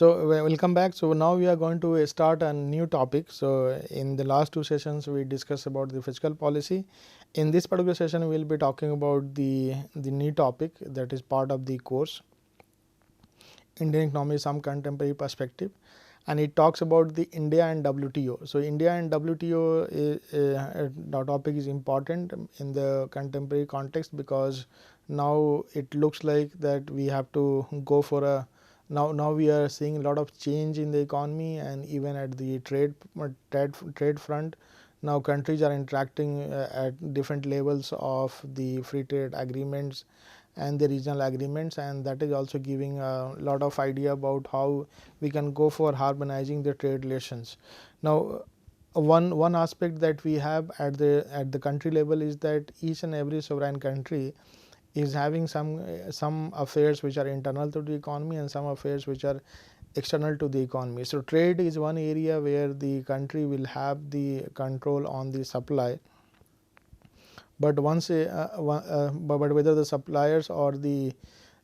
Welcome back. So now we are going to start a new topic. So in the last two sessions we discussed about the fiscal policy. In this particular session we will be talking about the new topic that is part of the course, Indian economy some contemporary perspective, and it talks about the India and WTO. So India and WTO the topic is important in the contemporary context because now it looks like that we have to go for a now we are seeing a lot of change in the economy and even at the trade front. Now countries are interacting at different levels of the free trade agreements and the regional agreements, and that is also giving a lot of idea about how we can go for harmonizing the trade relations. Now one aspect that we have at the country level is that each and every sovereign country is having some affairs which are internal to the economy and some affairs which are external to the economy. So trade is one area where the country will have the control on the supply, but once but whether the suppliers or the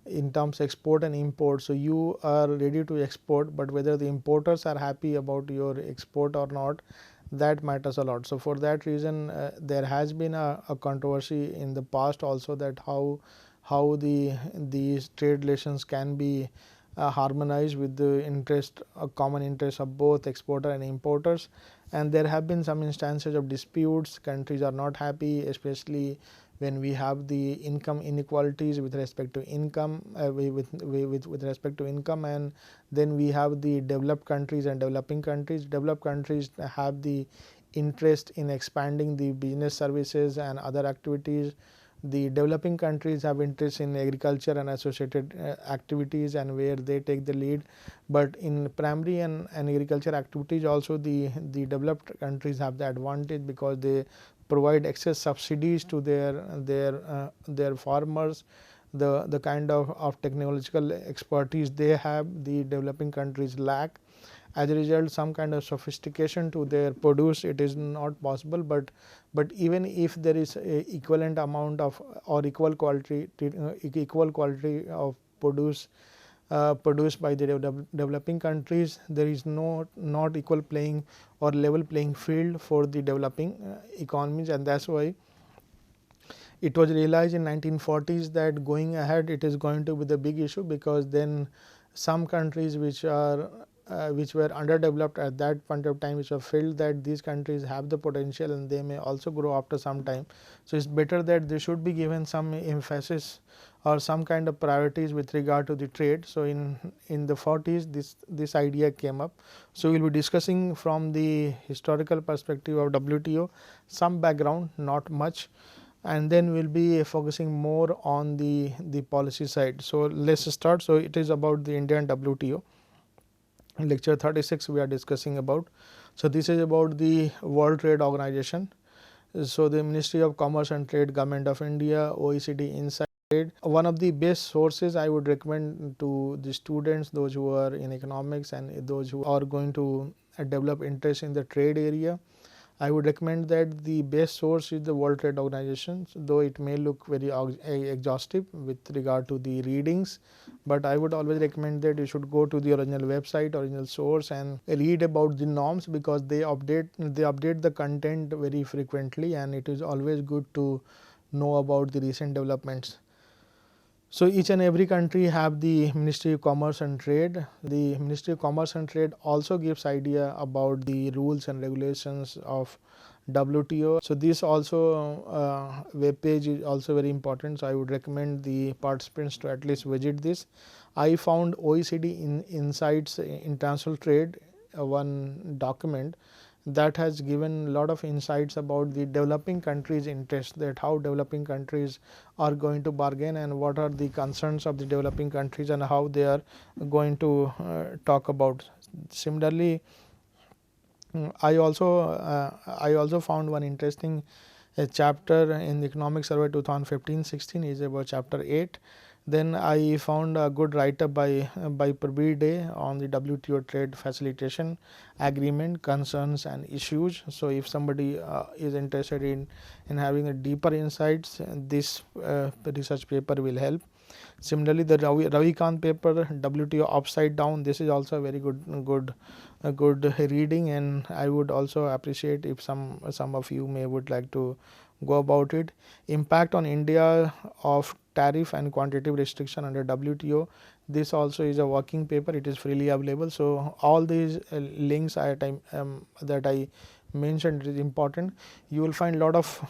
in terms export and import, so you are ready to export, but whether the importers are happy about your export or not, that matters a lot. So for that reason there has been a controversy in the past also, that how these trade relations can be harmonized with the interest a common interest of both exporter and importers. And there have been some instances of disputes. Countries are not happy, especially when we have the income inequalities with respect to income with respect to income. And then we have the developed countries and developing countries. Developed countries have the interest in expanding the business services and other activities. The developing countries have interest in agriculture and associated activities, and where they take the lead. But in primary and agriculture activities also the developed countries have the advantage because they provide excess subsidies to their farmers. The kind of technological expertise they have, the developing countries lack. As a result, some kind of sophistication to their produce it is not possible, but even if there is a equivalent amount of or equal quality of produce produced by the developing countries, there is not equal playing or level playing field for the developing economies. And that's why it was realized in 1940s that going ahead it is going to be the big issue, because then some countries which were underdeveloped at that point of time, which have felt that these countries have the potential and they may also grow after some time. So it's better that they should be given some emphasis or some kind of priorities with regard to the trade. So in the 40s this idea came up. So we'll be discussing from the historical perspective of WTO, some background, not much, and then we'll be focusing more on the policy side. So let's start. So it is about the India and WTO. In lecture 36 we are discussing about. So this is about the World Trade Organization. So the Ministry of Commerce and Trade, Government of India, OECD Insight Trade. One of the best sources I would recommend to the students, those who are in economics and those who are going to develop interest in the trade area, I would recommend that the best source is the World Trade Organization, though it may look very exhaustive with regard to the readings, but I would always recommend that you should go to the original website, original source, and read about the norms, because they update the content very frequently, and it is always good to know about the recent developments. So each and every country have the Ministry of Commerce and Trade. The Ministry of Commerce and Trade also gives idea about the rules and regulations of WTO. So this also web page is also very important. So I would recommend the participants to at least visit this. I found OECD Insights International Trade, one document that has given a lot of insights about the developing countries' interest, that how developing countries are going to bargain and what are the concerns of the developing countries and how they are going to talk about. Similarly, I also found one interesting chapter in the Economic Survey 2015-16 is about chapter 8. Then I found a good write-up by Prabir Day on the WTO trade facilitation agreement concerns and issues. So if somebody is interested in having a deeper insights, this research paper will help. Similarly, the Ravikant paper, WTO upside down, this is also a very good reading, and I would also appreciate if some of you may would like to go about it. Impact on India of tariff and quantitative restriction under WTO. This also is a working paper. It is freely available. So all these links that I mentioned is important. You will find a lot of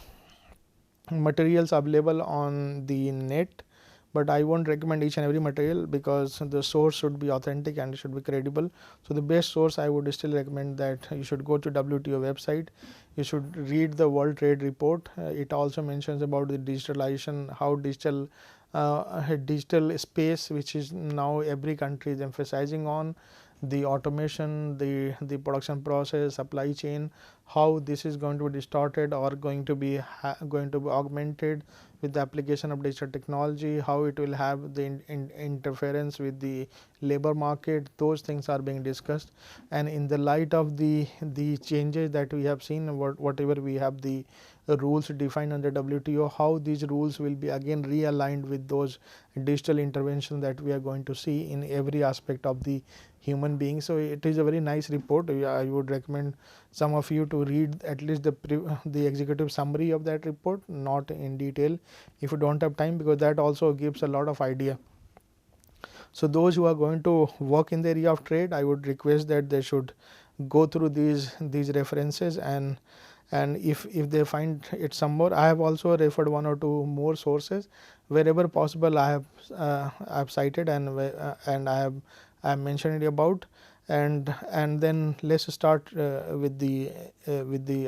materials available on the net, but I won't recommend each and every material because the source should be authentic and should be credible. So the best source, I would still recommend that you should go to WTO website. You should read the World Trade Report. It also mentions about the digitalization, how digital space, which is now every country is emphasizing on, the automation, the production process, supply chain, how this is going to be distorted or going to be augmented with the application of digital technology, how it will have the interference with the labor market. Those things are being discussed, and in the light of the changes that we have seen, whatever we have the rules defined under WTO, how these rules will be again realigned with those digital intervention that we are going to see in every aspect of the human being. So it is a very nice report. I would recommend some of you to read at least the executive summary of that report, not in detail if you don't have time, because that also gives a lot of idea. So those who are going to work in the area of trade, I would request that they should go through these references, and if they find it some more, I have also referred one or two more sources wherever possible. I have cited and I have mentioned it about, and then let's start with the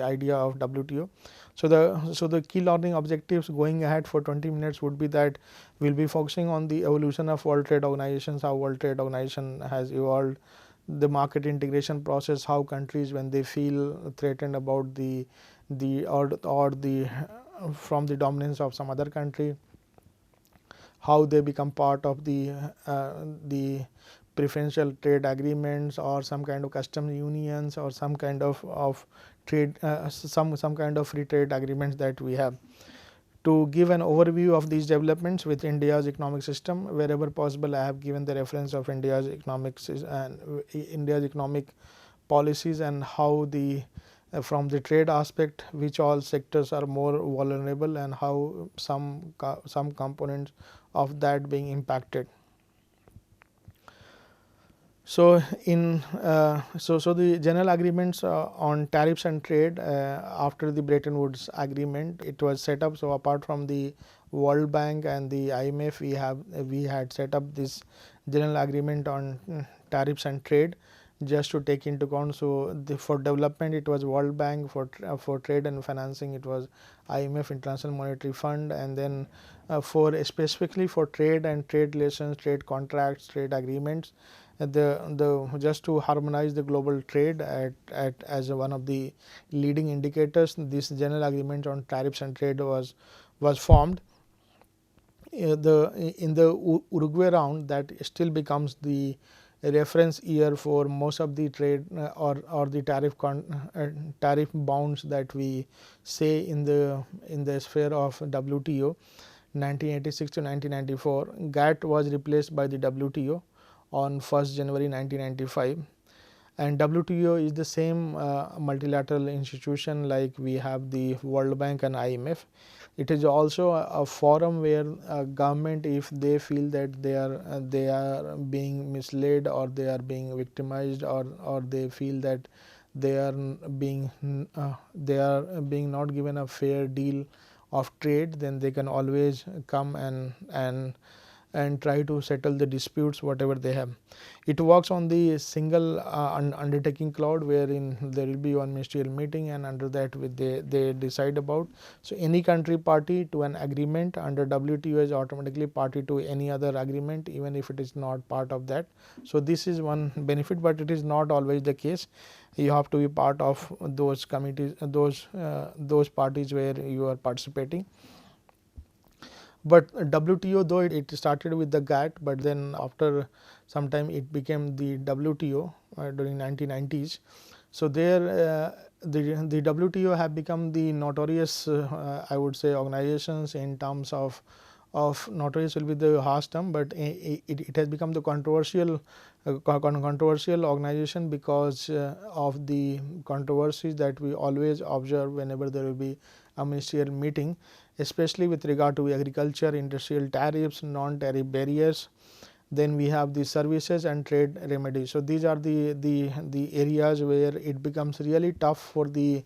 idea of WTO. So the key learning objectives going ahead for 20 minutes would be that we'll be focusing on the evolution of World Trade Organizations, how World Trade Organization has evolved, the market integration process, how countries, when they feel threatened about the from the dominance of some other country, how they become part of the preferential trade agreements or some kind of customs unions or some kind of trade some kind of free trade agreements that we have. To give an overview of these developments with India's economic system, wherever possible I have given the reference of India's economics and India's economic policies, and how the from the trade aspect which all sectors are more vulnerable and how some components of that being impacted. So so the general agreements on tariffs and trade after the Bretton Woods agreement, it was set up. So apart from the World Bank and the IMF, we had set up this general agreement on tariffs and trade just to take into account. So for development it was World Bank, for trade and financing it was IMF, International Monetary Fund, and then for specifically for trade and trade relations, trade contracts, trade agreements, just to harmonize the global trade as one of the leading indicators, this general agreement on tariffs and trade was formed. In the Uruguay round, that still becomes the reference year for most of the trade or the tariff bounds that we say in the sphere of WTO. 1986 to 1994, GATT was replaced by the WTO on 1st January 1995, and WTO is the same multilateral institution like we have the World Bank and IMF. It is also a forum where government, if they feel that they are being misled or they are being victimized, or they feel that they are being not given a fair deal of trade, then they can always come and try to settle the disputes whatever they have. It works on the single undertaking cloud, wherein there will be one ministerial meeting, and under that they decide about. So any country party to an agreement under WTO is automatically party to any other agreement, even if it is not part of that. So this is one benefit, but it is not always the case. You have to be part of those committees, those parties where you are participating. But WTO, though it started with the GATT, but then after some time it became the WTO during 1990s. So there the WTO have become the notorious I would say organizations in terms of of notorious will be the harsh term, but it has become the controversial organization because of the controversies that we always observe whenever there will be a ministerial meeting, especially with regard to agriculture, industrial tariffs, non-tariff barriers. Then we have the services and trade remedies. So these are the areas where it becomes really tough for the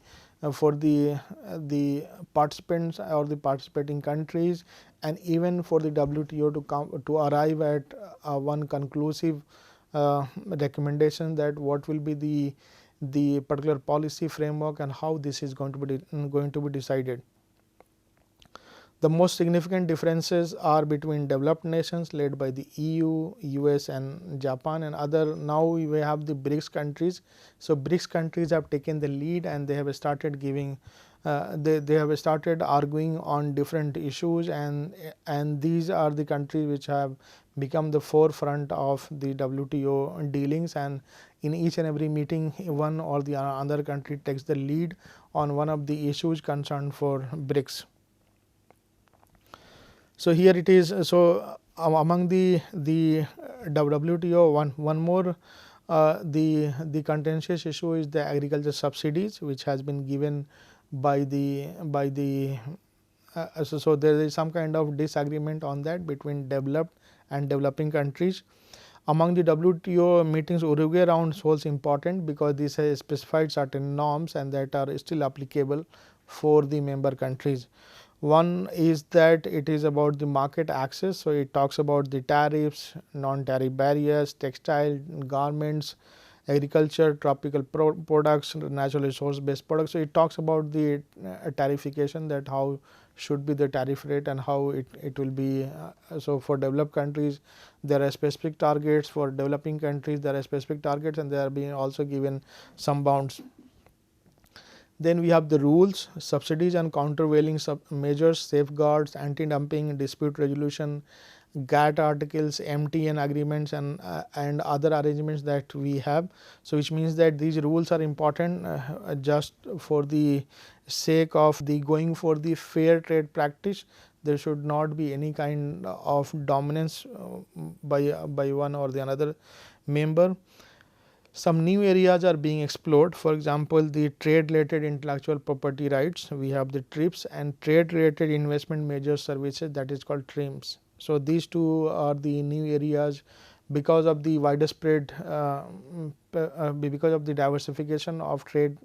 participants or the participating countries, and even for the WTO to arrive at one conclusive recommendation that what will be the particular policy framework and how this is going to be decided. The most significant differences are between developed nations led by the EU, US and Japan and other. Now we have the BRICS countries. So BRICS countries have taken the lead and they have started giving they have started arguing on different issues, and these are the countries which have become the forefront of the WTO dealings, and in each and every meeting one or the other country takes the lead on one of the issues concerned for BRICS. So here it is. So among the WTO, one more the contentious issue is the agriculture subsidies, which has been given by the so there is some kind of disagreement on that between developed and developing countries. Among the WTO meetings, Uruguay round holds important because this has specified certain norms and that are still applicable for the member countries. One is that it is about the market access. So it talks about the tariffs, non-tariff barriers, textile, garments, agriculture, tropical products, natural resource based products. So it talks about the tariffication, that how should be the tariff rate and how it will be. So for developed countries there are specific targets, for developing countries there are specific targets, and they are being also given some bounds. Then we have the rules, subsidies and countervailing measures, safeguards, anti-dumping, dispute resolution, GATT articles, MTN agreements and other arrangements that we have. So which means that these rules are important just for the sake of the going for the fair trade practice. There should not be any kind of dominance by one or the another member. Some new areas are being explored. For example, the trade related intellectual property rights, we have the TRIPS, and trade related investment measures services, that is called TRIMS. So these two are the new areas because of the widespread because of the diversification of trade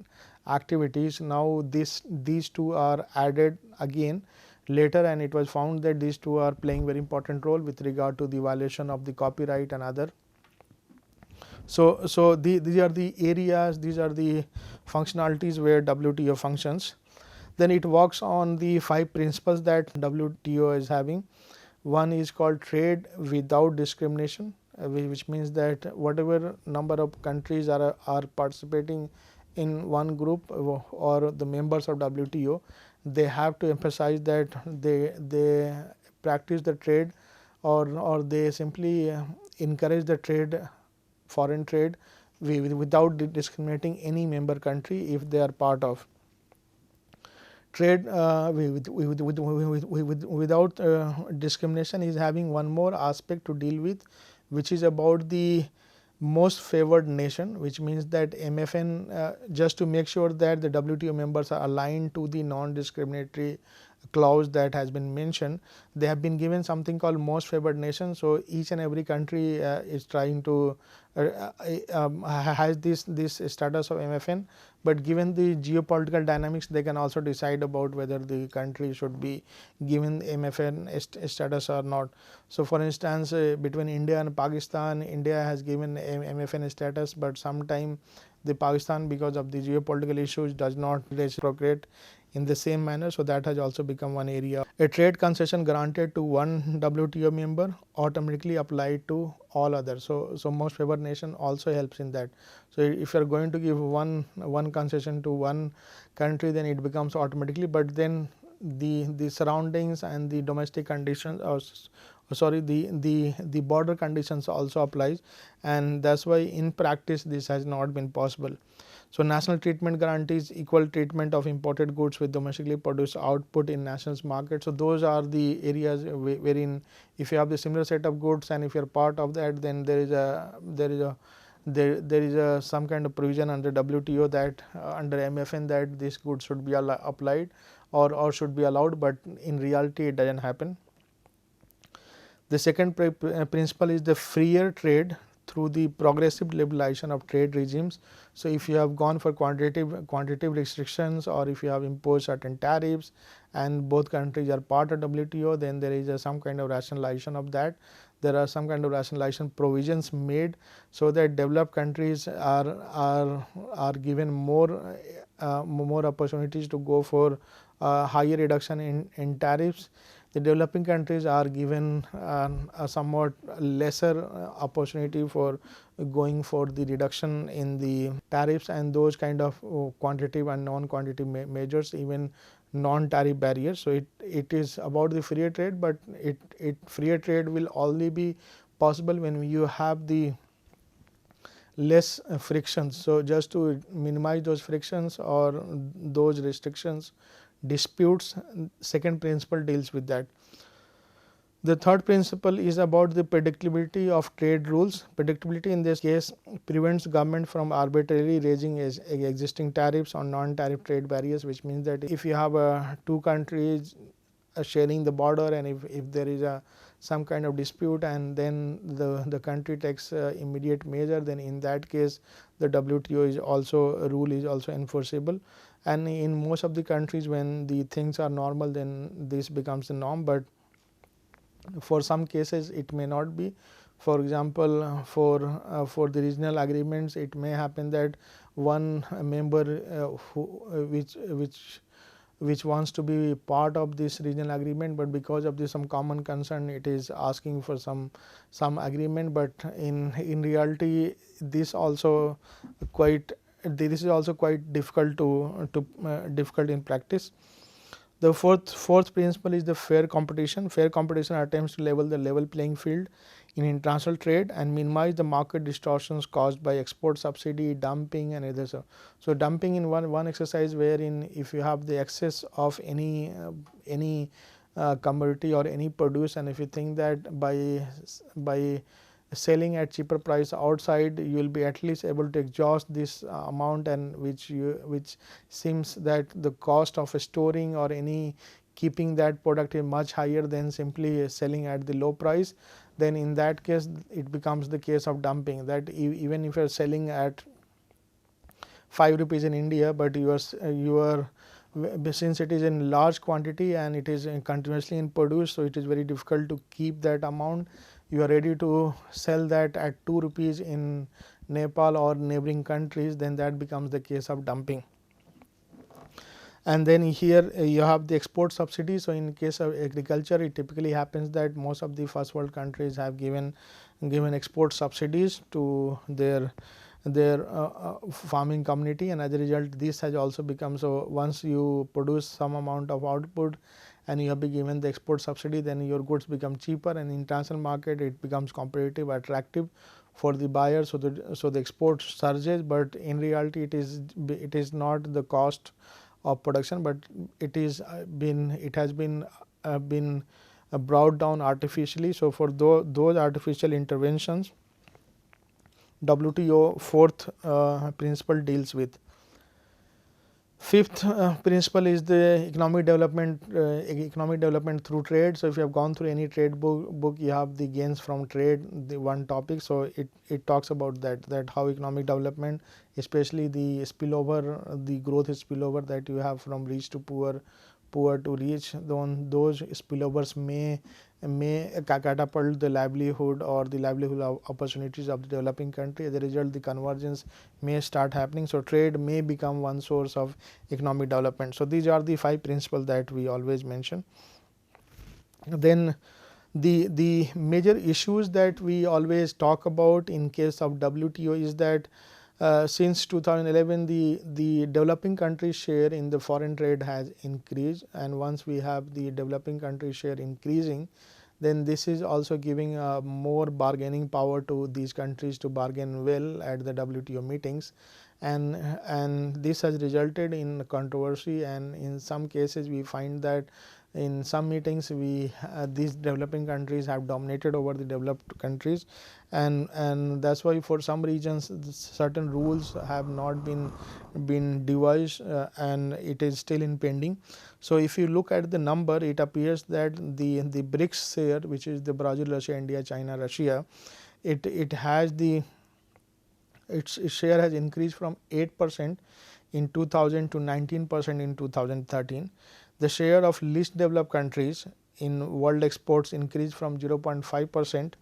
activities. Now these two are added again later, and it was found that these two are playing very important role with regard to the violation of the copyright and other. So these are the areas, these are the functionalities where WTO functions. Then it works on the 5 principles that WTO is having. One is called trade without discrimination, which means that whatever number of countries are participating in one group or the members of WTO, they have to emphasize that they practice the trade or they simply encourage the trade, foreign trade, without discriminating any member country if they are part of. Trade without discrimination is having one more aspect to deal with, which is about the most favored nation, which means that MFN, just to make sure that the WTO members are aligned to the non-discriminatory clause that has been mentioned, they have been given something called most favored nation. So each and every country is trying to has this status of MFN, but given the geopolitical dynamics, they can also decide about whether the country should be given MFN status or not. So for instance, between India and Pakistan, India has given MFN status, but sometime the Pakistan, because of the geopolitical issues, does not reciprocate in the same manner. So that has also become one area. A trade concession granted to one WTO member automatically applied to all others. So most favored nation also helps in that. So if you are going to give one concession to one country, then it becomes automatically, but then the surroundings and the domestic conditions sorry, the border conditions also applies, and that's why in practice this has not been possible. So national treatment guarantees equal treatment of imported goods with domestically produced output in national market. So those are the areas wherein if you have the similar set of goods and if you are part of that, then there is some kind of provision under WTO that under MFN that these goods should be applied or should be allowed, but in reality it doesn't happen. The second principle is the freer trade through the progressive liberalization of trade regimes. So if you have gone for quantitative restrictions, or if you have imposed certain tariffs and both countries are part of WTO, then there is some kind of rationalization of that. There are some kind of rationalization provisions made so that developed countries are given more opportunities to go for higher reduction in tariffs. The developing countries are given a somewhat lesser opportunity for going for the reduction in the tariffs and those kind of quantitative and non-quantitative measures, even non-tariff barriers. So it is about the freer trade, but freer trade will only be possible when you have the less frictions. So just to minimize those frictions or those restrictions, disputes, second principle deals with that. The third principle is about the predictability of trade rules. Predictability in this case prevents government from arbitrarily raising existing tariffs on non-tariff trade barriers, which means that if you have two countries sharing the border, and if there is some kind of dispute and then the country takes immediate measure, then in that case the WTO is also rule is also enforceable. And in most of the countries, when the things are normal, then this becomes the norm, but for some cases it may not be. For example, for the regional agreements, it may happen that one member which wants to be part of this regional agreement, but because of some common concern it is asking for some agreement, but in reality this also quite difficult difficult in practice. The fourth principle is the fair competition. Fair competition attempts to level the level playing field in international trade and minimize the market distortions caused by export subsidy, dumping and others. So dumping in one exercise wherein if you have the excess of any commodity or any produce, and if you think that by selling at cheaper price outside you will be at least able to exhaust this amount, and which seems that the cost of storing or any keeping that product is much higher than simply selling at the low price, then in that case it becomes the case of dumping, that even if you are selling at 5 rupees in India, but you are since it is in large quantity and it is continuously in produce, so it is very difficult to keep that amount. You are ready to sell that at 2 rupees in Nepal or neighboring countries, then that becomes the case of dumping. And then here you have the export subsidy. So in case of agriculture, it typically happens that most of the first world countries have given export subsidies to their farming community, and as a result this has also become, so once you produce some amount of output and you have been given the export subsidy, then your goods become cheaper, and in international market it becomes competitive, attractive for the buyer. So the export surges, but in reality it is not the cost of production, but it has been brought down artificially. So for those artificial interventions, WTO fourth principle deals with. Fifth principle is the economic development through trade. So if you have gone through any trade book, you have the gains from trade, the one topic. So it talks about that how economic development, especially the spillover, the growth spillover that you have from rich to poor to rich, those spillovers may catapult the livelihood or the livelihood opportunities of the developing country. As a result, the convergence may start happening. So trade may become one source of economic development. So these are the 5 principles that we always mention. Then the major issues that we always talk about in case of WTO is that since 2011 the developing country share in the foreign trade has increased, and once we have the developing country share increasing, then this is also giving more bargaining power to these countries to bargain well at the WTO meetings, and this has resulted in controversy, and in some cases we find that in some meetings these developing countries have dominated over the developed countries, and that's why for some regions certain rules have not been devised, and it is still in pending. So if you look at the number, it appears that the BRICS share, which is the Brazil, Russia, India, China, Russia, it has its share has increased from 8% in 2000 to 19% in 2013. The share of least developed countries in world exports increased from 0.5%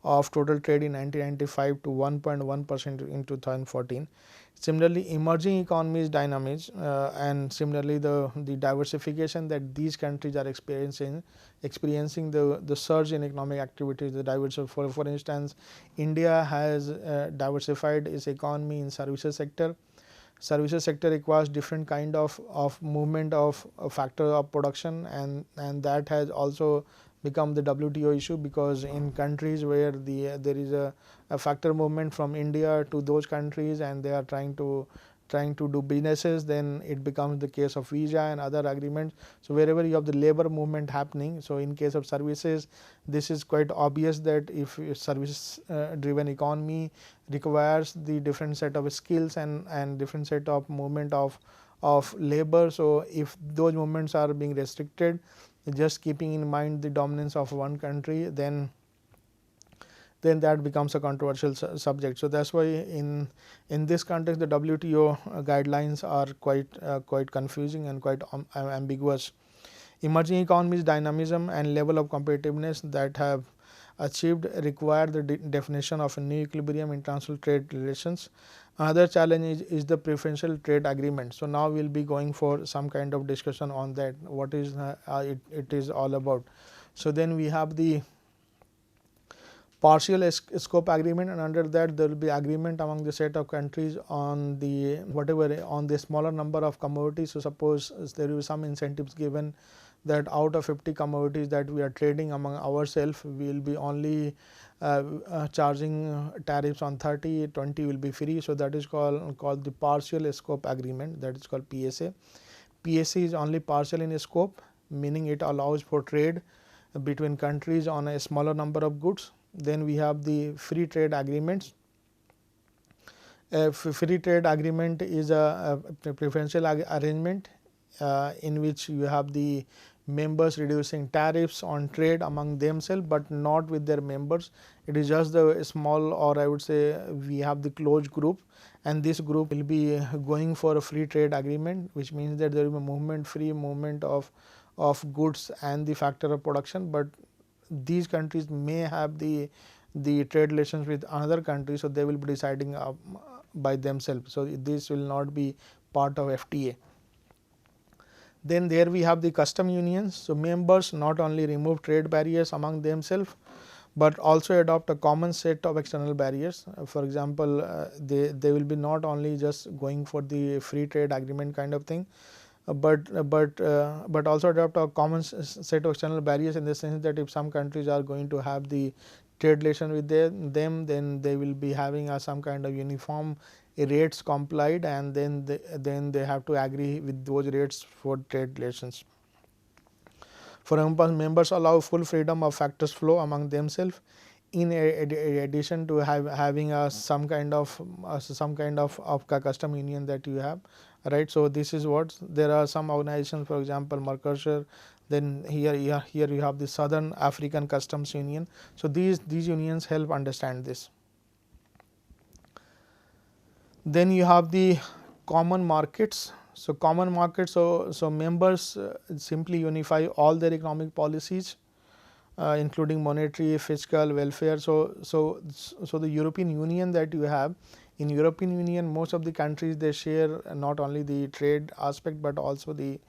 of total trade in 1995 to 1.1% in 2014. Similarly, emerging economies dynamics, and similarly the diversification that these countries are experiencing the surge in economic activities, the diversity. For instance, India has diversified its economy in services sector. Services sector requires different kind of movement of a factor of production, and that has also become the WTO issue, because in countries where there is a factor movement from India to those countries and they are trying to do businesses, then it becomes the case of visa and other agreements. So wherever you have the labor movement happening, so in case of services, this is quite obvious that if service driven economy requires the different set of skills and different set of movement of labor. So if those movements are being restricted, just keeping in mind the dominance of one country, then that becomes a controversial subject. So that's why in this context the WTO guidelines are quite confusing and quite ambiguous. Emerging economies dynamism and level of competitiveness that have achieved require the definition of a new equilibrium in international trade relations. Another challenge is the preferential trade agreement. So now we will be going for some kind of discussion on that, what is it is all about. So then we have the partial scope agreement, and under that there will be agreement among the set of countries on the on the smaller number of commodities. So suppose there will be some incentives given that out of 50 commodities that we are trading among ourselves, we will be only charging tariffs on 30, 20 will be free. So that is called the partial scope agreement, that is called PSA. PSA is only partial in scope, meaning it allows for trade between countries on a smaller number of goods. Then we have the free trade agreements. Free trade agreement is a preferential arrangement in which you have the members reducing tariffs on trade among themselves, but not with their members. It is just the small, or I would say we have the closed group, and this group will be going for a free trade agreement, which means that there will be free movement of goods and the factor of production, but these countries may have the trade relations with another country, so they will be deciding by themselves. So this will not be part of FTA. Then there we have the custom unions. So members not only remove trade barriers among themselves, but also adopt a common set of external barriers. For example, they will be not only just going for the free trade agreement kind of thing, but also adopt a common set of external barriers, in the sense that if some countries are going to have the trade relation with them, then they will be having some kind of uniform rates complied, and then they have to agree with those rates for trade relations. For example, members allow full freedom of factors flow among themselves, in addition to having some kind of custom union that you have, right. So this is what there are some organizations, for example Mercosur, then here you have the Southern African Customs Union. So these unions help understand this. Then you have the common markets. So common markets, so members simply unify all their economic policies, including monetary, fiscal, welfare. So the European Union that you have, in European Union most of the countries they share not only the trade aspect, but also the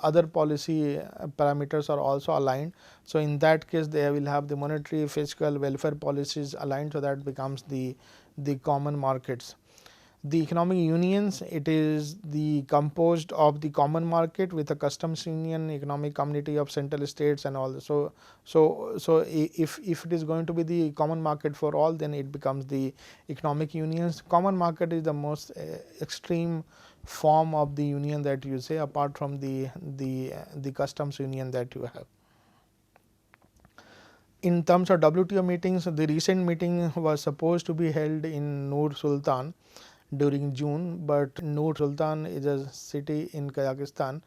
other policy parameters are also aligned. So in that case they will have the monetary, fiscal, welfare policies aligned, so that becomes the common markets. The economic unions, it is the composed of the common market with a customs union, economic community of central states and all. So if it is going to be the common market for all, then it becomes the economic unions. Common market is the most extreme form of the union that you say, apart from the customs union that you have. In terms of WTO meetings, the recent meeting was supposed to be held in Nur Sultan during June, but Nur Sultan is a city in Kazakhstan,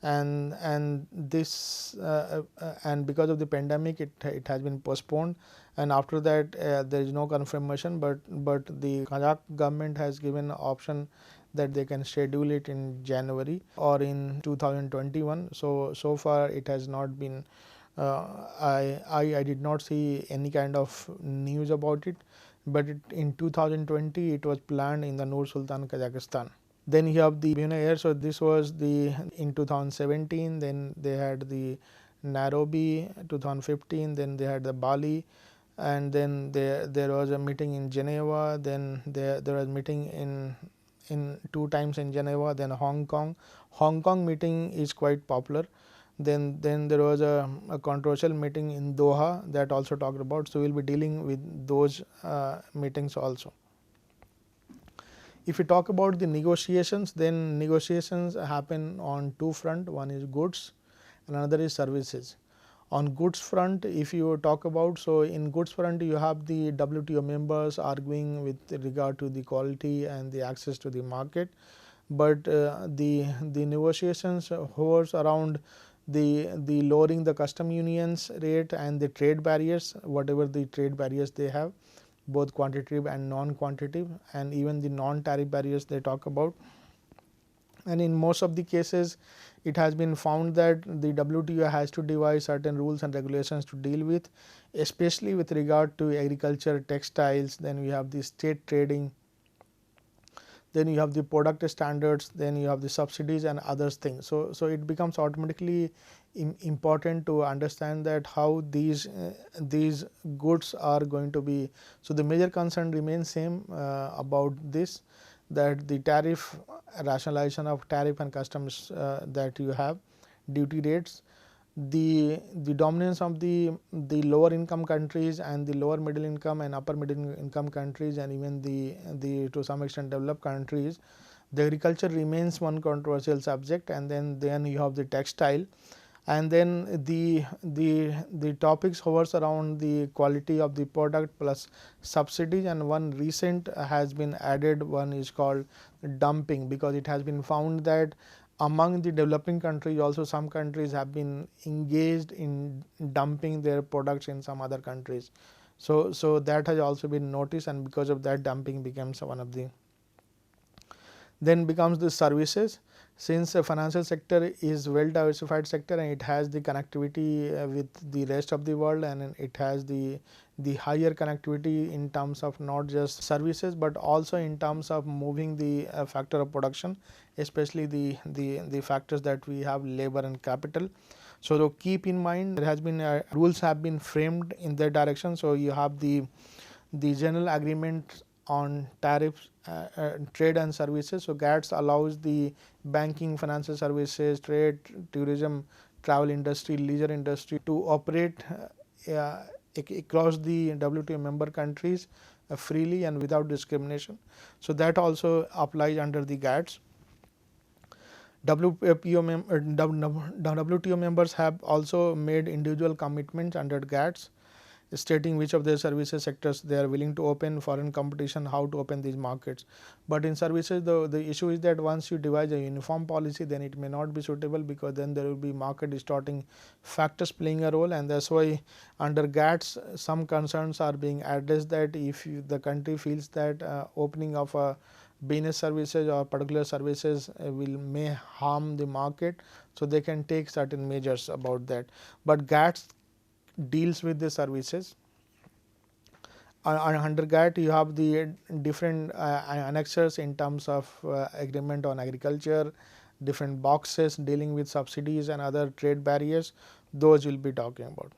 and this and because of the pandemic, it has been postponed, and after that there is no confirmation. But the Kazakh government has given option that they can schedule it in January or in 2021. So far it has not been. I did not see any kind of news about it, but in 2020 it was planned in the Nur Sultan, Kazakhstan. Then you have the Buenos Aires. So this was the in 2017. Then they had the Nairobi 2015. Then they had the Bali, and then there was a meeting in Geneva. Then there was meeting in 2 times in Geneva. Then Hong Kong. Hong Kong meeting is quite popular. Then there was a controversial meeting in Doha that also talked about. So we'll be dealing with those meetings also. If we talk about the negotiations, then negotiations happen on 2 fronts. One is goods and another is services. On goods front, if you talk about, so in goods front you have the WTO members arguing with regard to the quality and the access to the market, but the negotiations hovers around the lowering the custom unions rate and the trade barriers, whatever the trade barriers they have, both quantitative and non-quantitative, and even the non-tariff barriers they talk about. And in most of the cases, it has been found that the WTO has to devise certain rules and regulations to deal with, especially with regard to agriculture, textiles. Then we have the state trading, then you have the product standards, then you have the subsidies and other things. So it becomes automatically important to understand that how these goods are going to be. So the major concern remains same about this, that the tariff rationalization of tariff and customs that you have, duty rates, the dominance of the lower income countries and the lower middle income and upper middle income countries, and even the to some extent developed countries, the agriculture remains one controversial subject. And then you have the textile, and then the topics hovers around the quality of the product plus subsidies. And one recent has been added, one is called dumping, because it has been found that among the developing countries also some countries have been engaged in dumping their products in some other countries. So that has also been noticed, and because of that dumping becomes one of the. Then becomes the services. Since the financial sector is well diversified sector and it has the connectivity with the rest of the world, and it has the higher connectivity in terms of not just services but also in terms of moving the factor of production, especially the factors that we have, labor and capital. So to keep in mind, there has been rules have been framed in that direction. So you have the general agreement on tariffs, trade and services. So GATS allows the banking, financial services, trade, tourism, travel industry, leisure industry to operate across the WTO member countries freely and without discrimination. So that also applies under the GATS. WTO members have also made individual commitments under GATS, stating which of their services sectors they are willing to open, foreign competition, how to open these markets. But in services, the issue is that once you devise a uniform policy, then it may not be suitable, because then there will be market distorting factors playing a role. And that's why under GATS some concerns are being addressed, that if the country feels that opening of a business services or particular services may harm the market, so they can take certain measures about that. But GATS deals with the services. Under GATT you have the different annexures in terms of agreement on agriculture, different boxes dealing with subsidies and other trade barriers, those we will be talking about.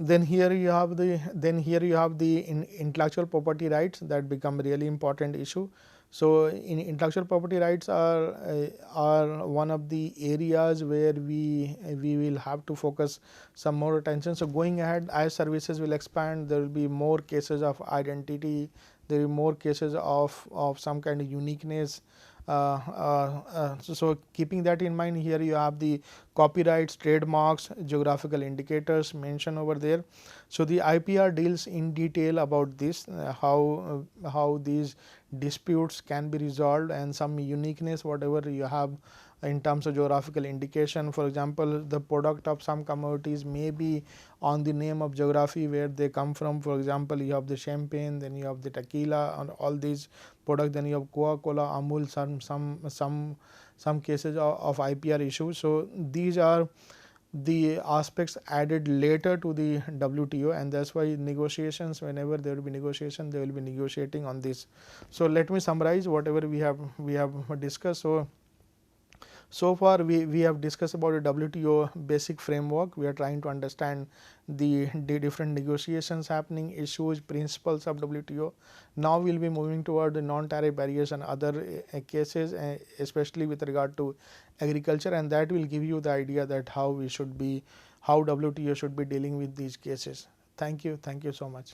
Then here you have the intellectual property rights that become really important issue. So in intellectual property rights are one of the areas where we will have to focus some more attention. So going ahead, as services will expand, there will be more cases of identity, there will be more cases of some kind of uniqueness. So keeping that in mind, here you have the copyrights, trademarks, geographical indicators mentioned over there. So the IPR deals in detail about this, how these disputes can be resolved, and some uniqueness whatever you have in terms of geographical indication. For example, the product of some commodities may be on the name of geography where they come from. For example, you have the champagne, then you have the tequila, and all these products. Then you have Coca-Cola, Amul, some cases of IPR issues. So these are the aspects added later to the WTO, and that's why negotiations, whenever there will be negotiation, they will be negotiating on this. So let me summarize whatever we have discussed. So far we have discussed about the WTO basic framework. We are trying to understand the different negotiations happening, issues, principles of WTO. Now we will be moving toward the non-tariff barriers and other cases, especially with regard to agriculture, and that will give you the idea that how WTO should be dealing with these cases. Thank you so much.